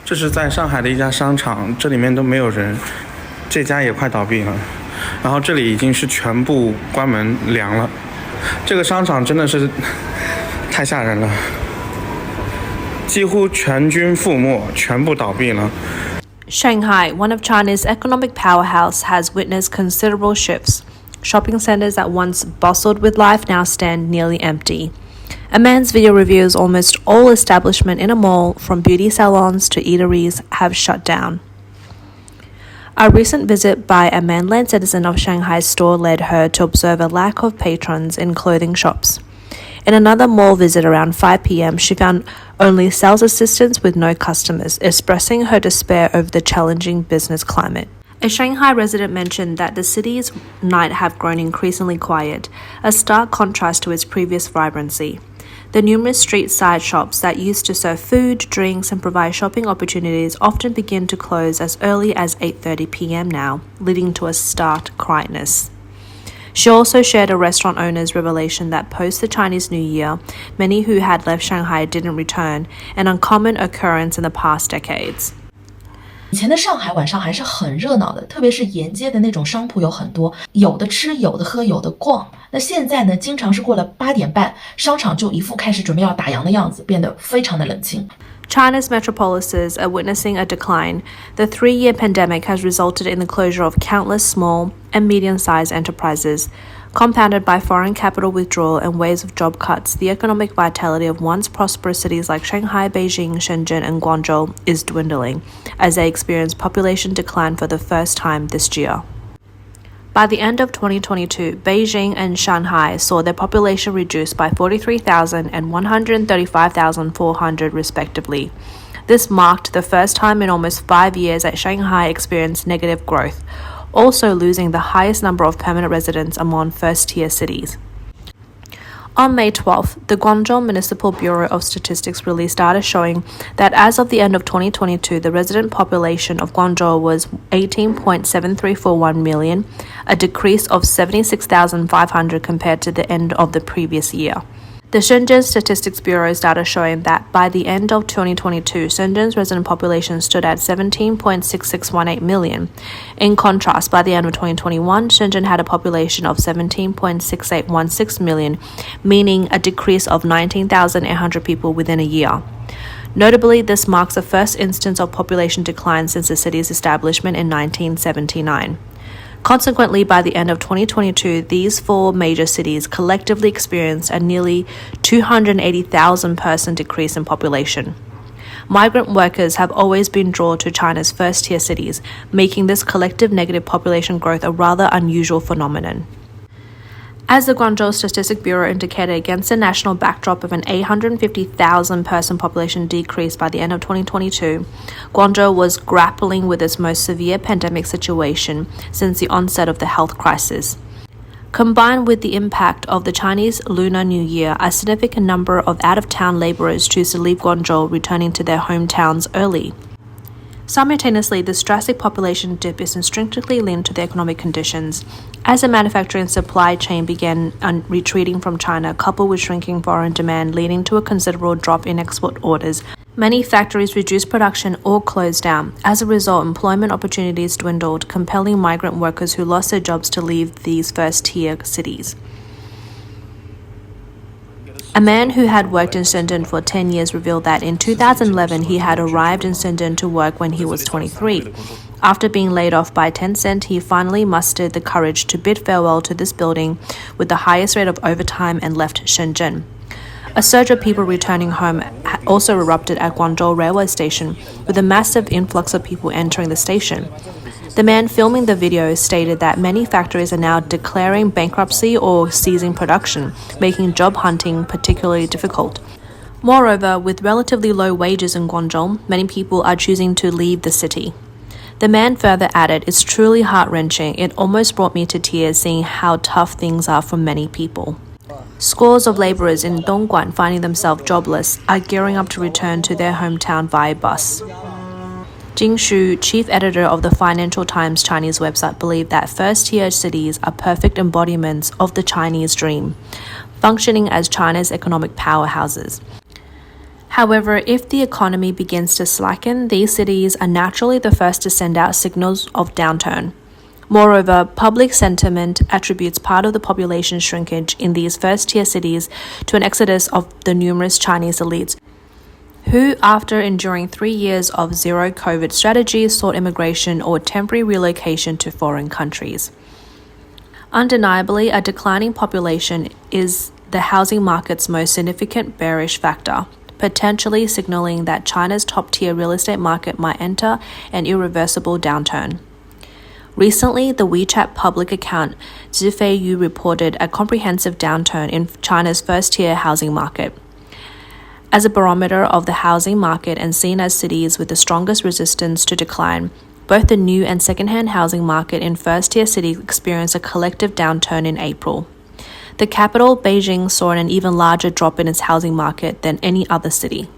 这是在上海的一家商场，这里面都没有人，这家也快倒闭了。然后这里已经是全部关门凉了，这个商场真的是太吓人了，几乎全军覆没，全部倒闭了。Shanghai, one of China's economic powerhouse, has witnessed considerable shifts. Shopping centers that once bustled with life now stand nearly empty. A man's video reveals almost all establishments in a mall, from beauty salons to eateries, have shut down. A recent visit by a mainland citizen of Shanghai's store led her to observe a lack of patrons in clothing shops. In another mall visit around 5 p.m., she found only sales assistants with no customers, expressing her despair over the challenging business climate. A Shanghai resident mentioned that the city's night have grown increasingly quiet, a stark contrast to its previous vibrancy. The numerous street-side shops that used to serve food, drinks, and provide shopping opportunities often begin to close as early as 8:30 p.m. now, leading to a stark quietness. She also shared a restaurant owner's revelation that post the Chinese New Year, many who had left Shanghai didn't return, an uncommon occurrence in the past decades. 以前的上海晚上还是很热闹的，特别是沿街的那种商铺有很多，有的吃，有的喝，有的逛。那现在呢，经常是过了8点半，商场就一副开始准备要打烊的样子，变得非常的冷清。China's metropolises are witnessing a decline. The 3-year pandemic has resulted in the closure of countless small and medium-sized enterprises. Compounded by foreign capital withdrawal and waves of job cuts, the economic vitality of once prosperous cities like Shanghai, Beijing, Shenzhen, and Guangzhou is dwindling, as they experience population decline for the first time this year. By the end of 2022, Beijing and Shanghai saw their population reduced by 43,000 and 135,400 respectively. This marked the first time in almost 5 years that Shanghai experienced negative growth, also losing the highest number of permanent residents among first-tier cities. On May 12th, the Guangzhou Municipal Bureau of Statistics released data showing that as of the end of 2022, the resident population of Guangzhou was 18.7341 million, a decrease of 76,500 compared to the end of the previous year. The Shenzhen Statistics Bureau's data showing that by the end of 2022, Shenzhen's resident population stood at 17.6618 million. In contrast, by the end of 2021, Shenzhen had a population of 17.6816 million, meaning a decrease of 19,800 people within a year. Notably, this marks the first instance of population decline since the city's establishment in 1979. Consequently, by the end of 2022, these 4 major cities collectively experienced a nearly 280,000 person decrease in population. Migrant workers have always been drawn to China's first-tier cities, making this collective negative population growth a rather unusual phenomenon. As the Guangzhou Statistics Bureau indicated, against a national backdrop of an 850,000 person population decrease by the end of 2022, Guangzhou was grappling with its most severe pandemic situation since the onset of the health crisis. Combined with the impact of the Chinese Lunar New Year, a significant number of out-of-town laborers choose to leave Guangzhou, returning to their hometowns early. Simultaneously, this drastic population dip is intrinsically linked to the economic conditions. As the manufacturing supply chain began retreating from China, coupled with shrinking foreign demand leading to a considerable drop in export orders, many factories reduced production or closed down. As a result, employment opportunities dwindled, compelling migrant workers who lost their jobs to leave these first-tier cities. A man who had worked in Shenzhen for 10 years revealed that in 2011 he had arrived in Shenzhen to work when he was 23. After being laid off by Tencent, he finally mustered the courage to bid farewell to this building with the highest rate of overtime and left Shenzhen. A surge of people returning home also erupted at Guangzhou railway station, with a massive influx of people entering the station. The man filming the video stated that many factories are now declaring bankruptcy or ceasing production, making job hunting particularly difficult. Moreover, with relatively low wages in Guangzhou, many people are choosing to leave the city. The man further added, "It's truly heart-wrenching. It almost brought me to tears seeing how tough things are for many people." Scores of laborers in Dongguan finding themselves jobless are gearing up to return to their hometown via bus. Jing Shu, chief editor of the Financial Times Chinese website, believed that first-tier cities are perfect embodiments of the Chinese dream, functioning as China's economic powerhouses. However, if the economy begins to slacken, these cities are naturally the first to send out signals of downturn. Moreover, public sentiment attributes part of the population shrinkage in these first-tier cities to an exodus of the numerous Chinese elites, who, after enduring 3 years of zero-COVID strategies, sought immigration or temporary relocation to foreign countries. Undeniably, a declining population is the housing market's most significant bearish factor, potentially signaling that China's top-tier real estate market might enter an irreversible downturn. Recently, the WeChat public account Zifeiyu reported a comprehensive downturn in China's first-tier housing market. As a barometer of the housing market and seen as cities with the strongest resistance to decline, both the new and second-hand housing market in first-tier cities experienced a collective downturn in April. The capital, Beijing, saw an even larger drop in its housing market than any other city.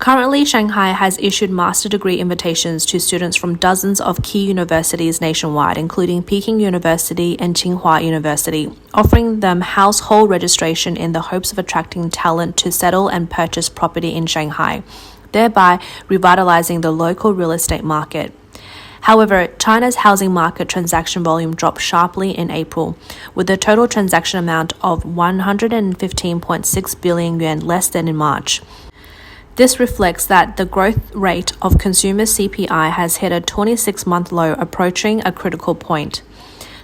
Currently, Shanghai has issued master degree invitations to students from dozens of key universities nationwide, including Peking University and Tsinghua University, offering them household registration in the hopes of attracting talent to settle and purchase property in Shanghai, thereby revitalizing the local real estate market. However, China's housing market transaction volume dropped sharply in April, with a total transaction amount of 115.6 billion yuan less than in March. This reflects that the growth rate of consumer CPI has hit a 26-month low, approaching a critical point.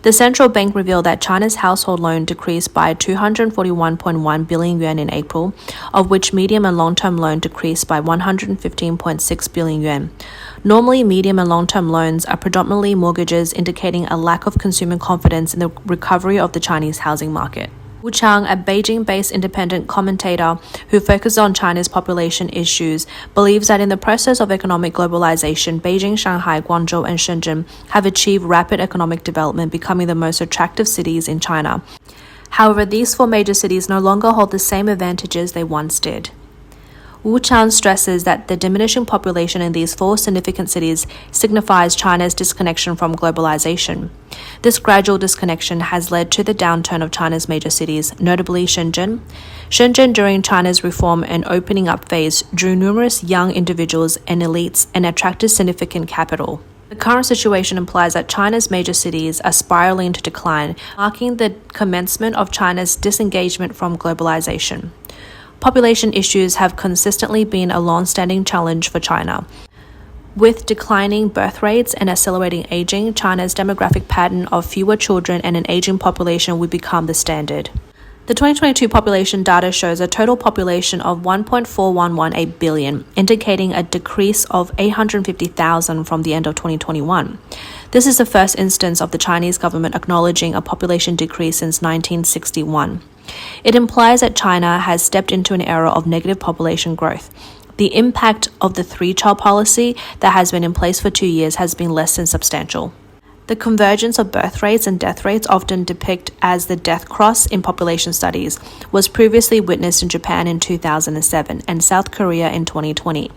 The central bank revealed that China's household loan decreased by 241.1 billion yuan in April, of which medium and long-term loan decreased by 115.6 billion yuan. Normally, medium and long-term loans are predominantly mortgages, indicating a lack of consumer confidence in the recovery of the Chinese housing market. Wu Chang, a Beijing-based independent commentator who focuses on China's population issues, believes that in the process of economic globalization, Beijing, Shanghai, Guangzhou, and Shenzhen have achieved rapid economic development, becoming the most attractive cities in China. However, these four major cities no longer hold the same advantages they once did. Wu Chang stresses that the diminishing population in these four significant cities signifies China's disconnection from globalization. This gradual disconnection has led to the downturn of China's major cities, notably Shenzhen. Shenzhen, during China's reform and opening up phase, drew numerous young individuals and elites and attracted significant capital. The current situation implies that China's major cities are spiraling to decline, marking the commencement of China's disengagement from globalization. Population issues have consistently been a long-standing challenge for China. With declining birth rates and accelerating aging, China's demographic pattern of fewer children and an aging population will become the standard. The 2022 population data shows a total population of 1.4118 billion, indicating a decrease of 850,000 from the end of 2021. This is the first instance of the Chinese government acknowledging a population decrease since 1961. It implies that China has stepped into an era of negative population growth. The impact of the three-child policy that has been in place for 2 years has been less than substantial. The convergence of birth rates and death rates, often depicted as the death cross in population studies, was previously witnessed in Japan in 2007 and South Korea in 2020.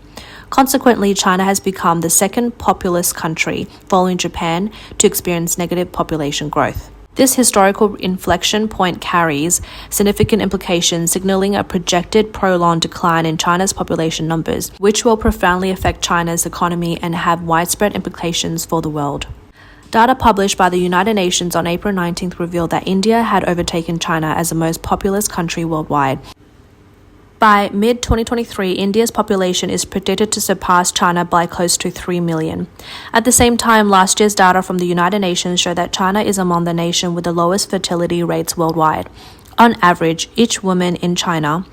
Consequently, China has become the second populous country, following Japan, to experience negative population growth. This historical inflection point carries significant implications, signaling a projected prolonged decline in China's population numbers, which will profoundly affect China's economy and have widespread implications for the world. Data published by the United Nations on April 19th revealed that India had overtaken China as the most populous country worldwide. By mid-2023, India's population is predicted to surpass China by close to 3 million. At the same time, last year's data from the United Nations showed that China is among the nations with the lowest fertility rates worldwide. On average, each woman in China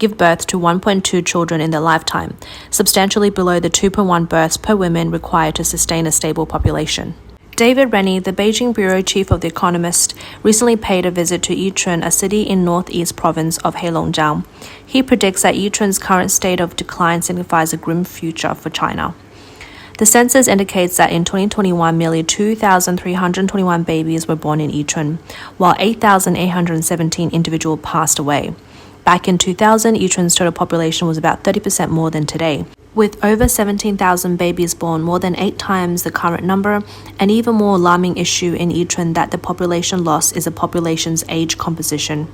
gives birth to 1.2 children in their lifetime, substantially below the 2.1 births per woman required to sustain a stable population. David Rennie, the Beijing bureau chief of The Economist, recently paid a visit to Yichun, a city in northeast province of Heilongjiang. He predicts that Yichun's current state of decline signifies a grim future for China. The census indicates that in 2021, merely 2,321 babies were born in Yichun, while 8,817 individuals passed away. Back in 2000, Yichun's total population was about 30% more than today, with over 17,000 babies born, more than 8 times the current number. An even more alarming issue in Yichun that the population loss is the population's age composition.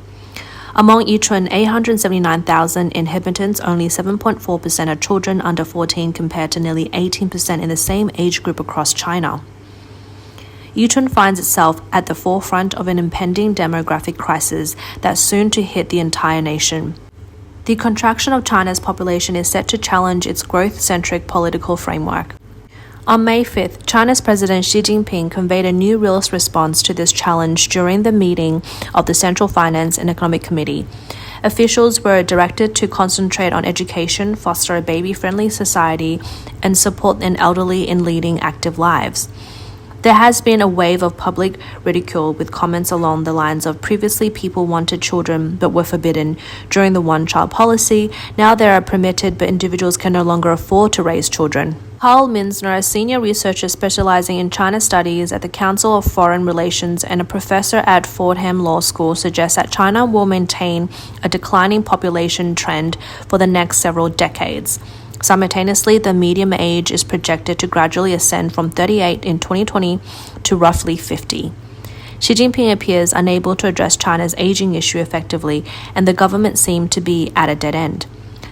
Among Yichun 879,000 inhabitants, only 7.4% are children under 14 compared to nearly 18% in the same age group across China. Yichun finds itself at the forefront of an impending demographic crisis that's soon to hit the entire nation. The contraction of China's population is set to challenge its growth-centric political framework. On May 5th, China's President Xi Jinping conveyed a new realist response to this challenge during the meeting of the Central Finance and Economic Committee. Officials were directed to concentrate on education, foster a baby-friendly society, and support an elderly in leading active lives. There has been a wave of public ridicule with comments along the lines of previously people wanted children but were forbidden during the one-child policy. Now they are permitted but individuals can no longer afford to raise children. Carl Minzner, a senior researcher specializing in China studies at the Council of Foreign Relations and a professor at Fordham Law School, suggests that China will maintain a declining population trend for the next several decades. Simultaneously, the median age is projected to gradually ascend from 38 in 2020 to roughly 50. Xi Jinping appears unable to address China's aging issue effectively, and the government seemed to be at a dead end.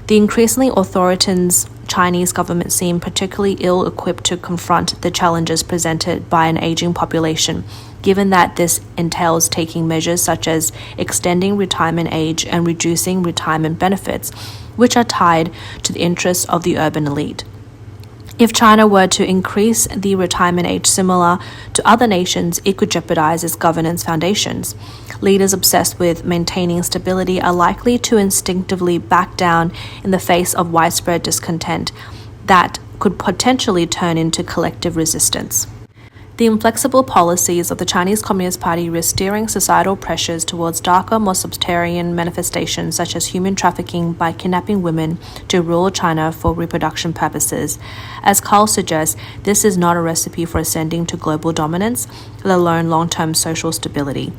The increasingly authoritarian Chinese government seemed particularly ill-equipped to confront the challenges presented by an aging population, given that this entails taking measures such as extending retirement age and reducing retirement benefits, which are tied to the interests of the urban elite. If China were to increase the retirement age similar to other nations, it could jeopardize its governance foundations. Leaders obsessed with maintaining stability are likely to instinctively back down in the face of widespread discontent that could potentially turn into collective resistance. The inflexible policies of the Chinese Communist Party risk steering societal pressures towards darker, more subterranean manifestations such as human trafficking by kidnapping women to rule China for reproduction purposes. As Carl suggests, this is not a recipe for ascending to global dominance, let alone long-term social stability.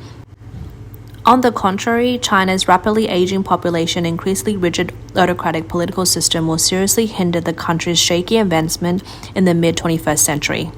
On the contrary, China's rapidly aging population and increasingly rigid autocratic political system will seriously hinder the country's shaky advancement in the mid-21st century.